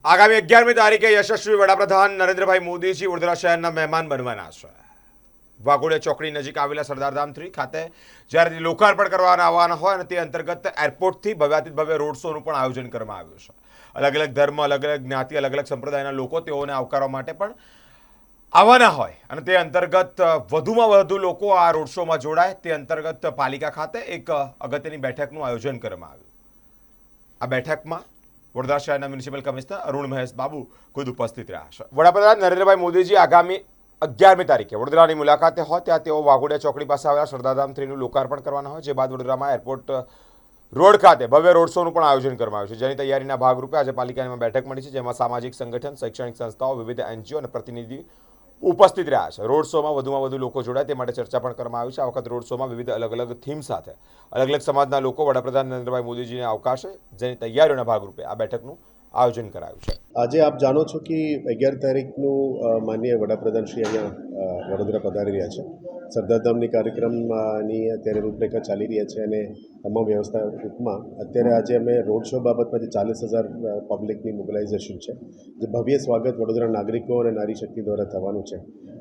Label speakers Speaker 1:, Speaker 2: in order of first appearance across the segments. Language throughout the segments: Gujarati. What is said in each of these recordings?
Speaker 1: આગામી 11મી તારીખે યશસ્વી વડાપ્રધાન નરેન્દ્રભાઈ મોદીજી વડોદરા શહેરના મહેમાન બનવાના છે. વાઘોડિયા ચોકડી નજીક આવેલા સરદારધામ 3 ખાતે જ્યારે લોકાર્પણ કરવાના આવવાના હોય અને તે અંતર્ગત એરપોર્ટથી ભવ્યાતિત ભવ્ય રોડ શોનું પણ આયોજન કરવામાં આવ્યું છે. અલગ અલગ ધર્મ, અલગ અલગ જ્ઞાતિ, અલગ અલગ સંપ્રદાયના લોકો તેઓને આવકારવા માટે પણ આવવાના હોય અને તે અંતર્ગત વધુમાં વધુ લોકો આ રોડ શોમાં જોડાય તે અંતર્ગત પાલિકા ખાતે એક અગત્યની બેઠકનું આયોજન કરવામાં આવ્યું. આ બેઠકમાં વડોદરા શહેરના મ્યુનિસિપલ કમિશનર અરુણ મહેશ બાબુ ખુદ ઉપસ્થિત રહ્યા છે. વડાપ્રધાન નરેન્દ્રભાઈ મોદીજી આગામી 11મી તારીખે વડોદરાની મુલાકાતે હોય ત્યાં તેઓ વાઘોડિયા ચોકડી પાસે આવેલા સરદારધામ 3નું લોકાર્પણ કરવાના હોય, જે બાદ વડોદરામાં એરપોર્ટ રોડ ખાતે ભવ્ય રોડ શોનું પણ આયોજન કરવામાં આવ્યું છે, જેની તૈયારીના ભાગરૂપે આજે પાલિકામાં બેઠક મળી છે, જેમાં સામાજિક સંગઠન, શૈક્ષણિક સંસ્થાઓ, વિવિધ એનજીઓ અને પ્રતિનિધિ ઉપસ્થિત રહ્યા છે. રોડ શોમાં વધુમાં વધુ લોકો જોડાય તે માટે ચર્ચા પણ કરવામાં આવી છે. આ વખત રોડ શોમાં વિવિધ અલગ અલગ થીમ સાથે અલગ અલગ સમાજના લોકો વડાપ્રધાન નરેન્દ્રભાઈ મોદીજીને આવકારશે, જેની તૈયારીઓના ભાગરૂપે આ બેઠકનું આયોજન કરાયું છે.
Speaker 2: આજે આપ જાણો છો કે 11 તારીખનું માનનીય વડાપ્રધાન શ્રી અહીંયા વડોદરા પધારી રહ્યા છે. સરદારધામની કાર્યક્રમની અત્યારે રૂપરેખા ચાલી રહ્યા છે અને તમામ વ્યવસ્થા રૂપમાં અત્યારે આજે અમે રોડ શો બાબતમાં જે 40,000 પબ્લિકની મોબિલાઇઝેશન છે, જે ભવ્ય સ્વાગત વડોદરા નાગરિકો અને નારી શક્તિ દ્વારા થવાનું છે.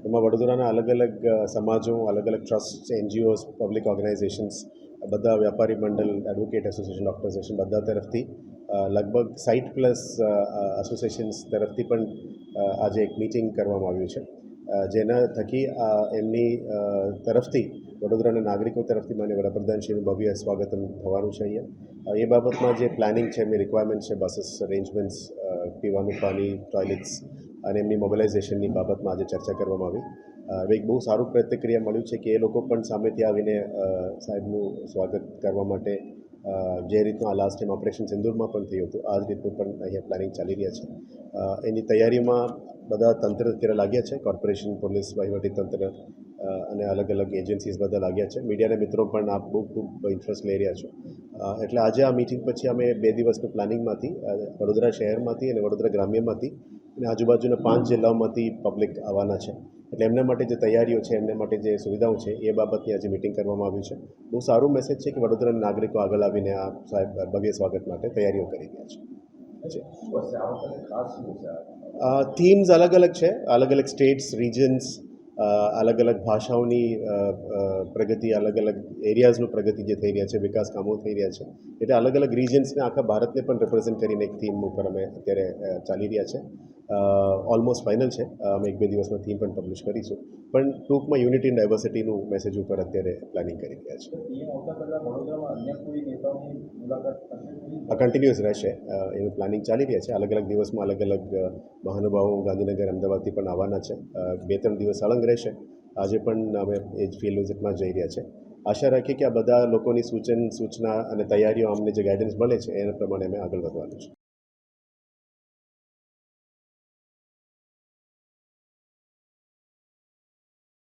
Speaker 2: એમાં વડોદરાના અલગ અલગ સમાજો, અલગ અલગ ટ્રસ્ટ, એનજીઓસ, પબ્લિક ઓર્ગેનાઇઝેશન્સ, બધા વ્યાપારી મંડળ, એડવોકેટ એસોસિએશન, ડૉક્ટર એસોસિએશન બધા તરફથી લગભગ 60+ એસોસિએશન્સ તરફથી પણ આજે એક મિટિંગ કરવામાં આવ્યું છે, જેના થકી એમની તરફથી વડોદરાના નાગરિકો તરફથી માન્ય વડાપ્રધાનશ્રીનું ભવ્ય સ્વાગત થવાનું છે. અહીંયા એ બાબતમાં જે પ્લાનિંગ છે, એમની રિક્વાયરમેન્ટ છે, બસીસ અરેન્જમેન્ટ્સ, પીવાનું પાણી, ટોયલેટ્સ અને એમની મોબિલાઇઝેશનની બાબતમાં આજે ચર્ચા કરવામાં આવી. એક બહુ સારું પ્રતિક્રિયા મળ્યું છે કે એ લોકો પણ સામેથી આવીને સાહેબનું સ્વાગત કરવા માટે જે રીતનું આ લાસ્ટ ટાઈમ ઓપરેશન સિંદૂરમાં પણ થયું હતું, આ જ રીતનું પણ અહીંયા પ્લાનિંગ ચાલી રહ્યા છે. એની તૈયારીમાં બધા તંત્ર અત્યારે લાગ્યા છે. કોર્પોરેશન, પોલીસ, વહીવટીતંત્ર અને અલગ અલગ એજન્સીસ બધા લાગ્યા છે. મીડિયાના મિત્રો પણ આ ખૂબ ઇન્ટરેસ્ટ લઈ રહ્યા છો. એટલે આજે આ મિટિંગ પછી અમે 2 દિવસનું પ્લાનિંગમાંથી વડોદરા શહેરમાંથી અને વડોદરા ગ્રામ્યમાંથી અને આજુબાજુના 5 જિલ્લાઓમાંથી પબ્લિક આવવાના છે. એટલે એમના માટે જે તૈયારીઓ છે, એમના માટે જે સુવિધાઓ છે, એ બાબતની આજે મિટિંગ કરવામાં આવ્યું છે. બહુ સારું મેસેજ છે કે વડોદરાના નાગરિકો આગળ આવીને આ સાહેબ ભવ્ય સ્વાગત માટે તૈયારીઓ કરી રહ્યા છે. થીમ્સ અલગ અલગ છે, અલગ અલગ સ્ટેટ્સ, રિજન્સ, અલગ અલગ ભાષાઓની પ્રગતિ, અલગ અલગ એરિયાઝનું પ્રગતિ જે થઈ રહ્યા છે, વિકાસ કામો થઈ રહ્યા છે, એટલે અલગ અલગ રિજન્સને આખા ભારતને પણ રિપ્રેઝેન્ટ કરીને એક થીમ ઉપર અમે અત્યારે ચાલી રહ્યા છે. ઓલમોસ્ટ ફાઇનલ છે. અમે 1-2 દિવસમાં થીમ પણ પબ્લિશ કરીશું, પણ ટૂંકમાં યુનિટી એન્ડ ડાયવર્સિટીનું મેસેજ ઉપર અત્યારે પ્લાનિંગ કરી રહ્યા છે. કન્ટિન્યુઅસ રહેશે, એનું પ્લાનિંગ ચાલી રહ્યા છે. અલગ અલગ દિવસમાં અલગ અલગ મહાનુભાવો ગાંધીનગર, અમદાવાદથી પણ આવવાના છે. 2-3 દિવસ સળંગ રહેશે. આજે પણ અમે એ જ ફિલ્ડ વિઝિટમાં જઈ રહ્યા છે. આશા રાખીએ કે આ બધા લોકોની સૂચના અને તૈયારીઓ અમને જે ગાઈડન્સ મળે છે એના પ્રમાણે અમે આગળ વધવાનું છે.